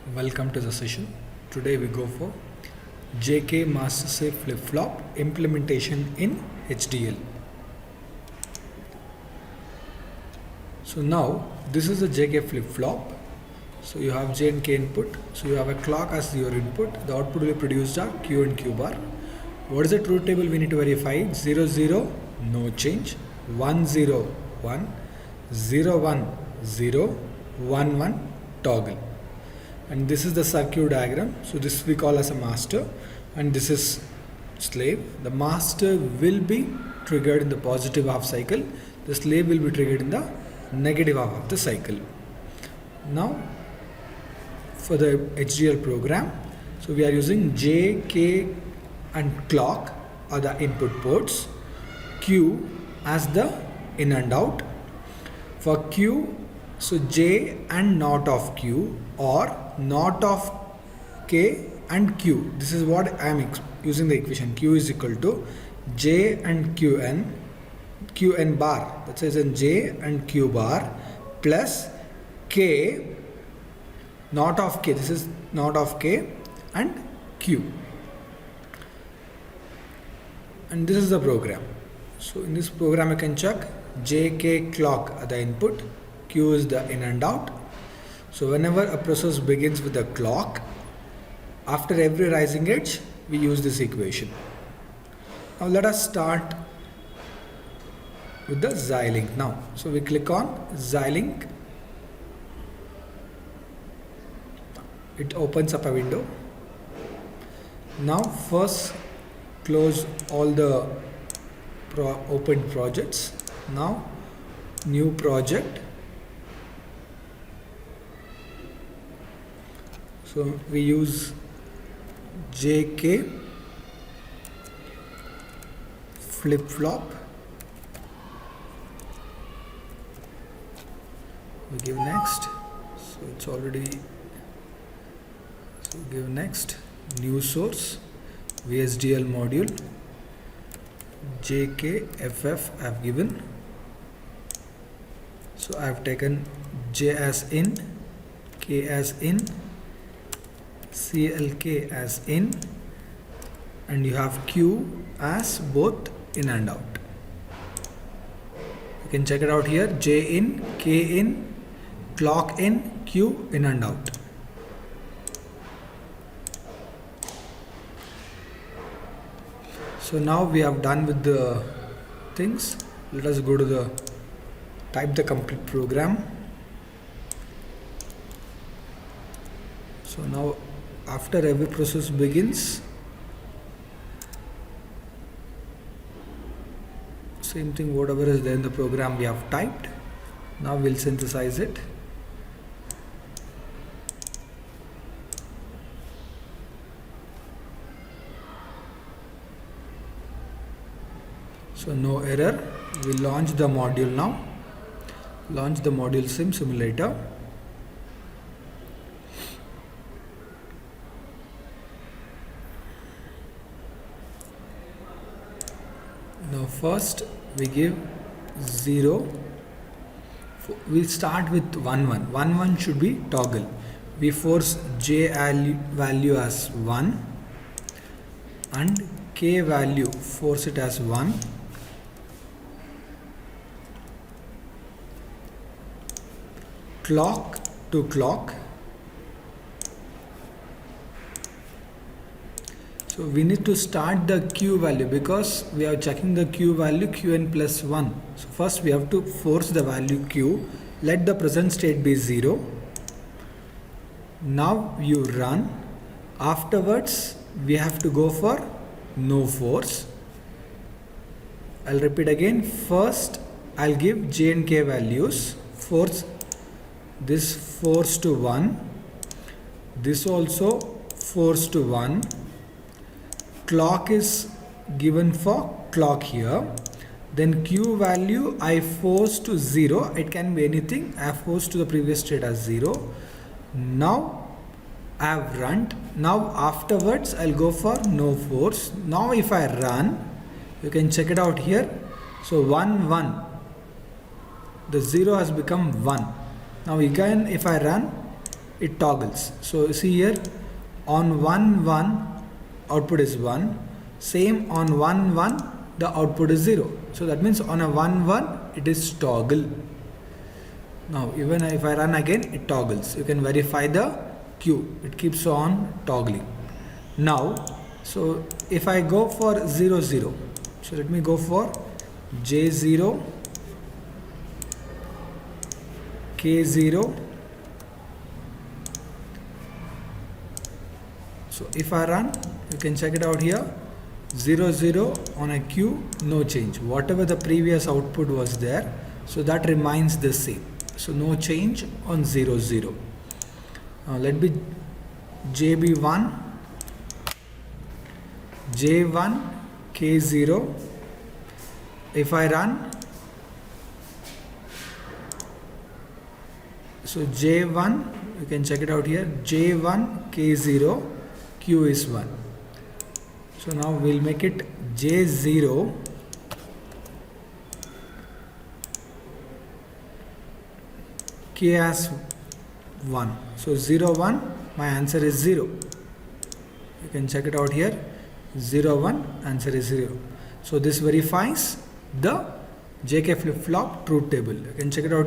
Welcome to the session. Today we go for JK Master Safe Flip-Flop implementation in HDL. So now this is a JK flip-flop. So you have J and K input. So you have a clock as your input. The output will be produced are Q and Q bar. What is the truth table we need to verify? 0 0 no change, 1 0 1, 0 1 0, 1 1 toggle. And this is the circuit diagram. So this we call as a master and this is slave. The master will be triggered in the positive half cycle. The slave will be triggered in the negative half of the cycle. Now for the HDL program, so we are using J, K and clock are the input ports, Q as the in and out. For Q, so J and not of Q or not of K and Q. This is what I am using the equation. Q is equal to J and Qn bar, that says in J and Q bar plus K not of K, this is not of K and Q. And this is the program. So in this program you can check J, K, clock are the input, Q is the in and out. So whenever a process begins with a clock, after every rising edge, we use this equation. Now let us start with the Xilinx now. So we click on Xilinx. It opens up a window. Now first close all the open projects. Now new project. So we use JK flip-flop. We give next. So it's already, so give next, new source, VSDL module, JKFF I have given. So I have taken J as in, K as in, CLK as in, and you have Q as both in and out. You can check it out here, J in, K in, clock in, Q in and out. So now we have done with the things. Let us go to type the complete program. So now after every process begins, same thing whatever is there in the program we have typed. Now we'll synthesize it. So no error. We launch the module now. Launch the module sim simulator. Now first we give 0. We start with 1 1. 1 1 should be toggle. We force J value as 1 and K value force it as 1. Clock to clock. So we need to start the Q value because we are checking the Q value Qn plus 1. So first we have to force the value Q. Let the present state be 0. Now you run. Afterwards we have to go for no force. I'll repeat again. First I'll give J and K values. Force this force to 1. This also force to 1. Clock is given for clock here. Then Q value I force to 0. It can be anything. I have forced to the previous state as 0. Now I have run. Now afterwards I'll go for no force. Now if I run, you can check it out here. So 1 1. The 0 has become 1. Now again if I run, it toggles. So see here, on 1 1 output is 1, same on 1 1 the output is 0. So that means on a 1 1 it is toggle. Now even if I run again, it toggles. You can verify the Q, it keeps on toggling. Now so if I go for 0 0, so let me go for J0 K0. So if I run, you can check it out here, 0 0 on a Q, no change. Whatever the previous output was there, so that remains the same. So no change on 0 0. Now let me JB1 J1 K0. If I run, so J1, you can check it out here, J1 K0, Q is 1. So now we'll make it J0 K as 1. So 0 1, my answer is 0. You can check it out here, 0 1, answer is 0. So this verifies the JK flip-flop truth table. You can check it out here.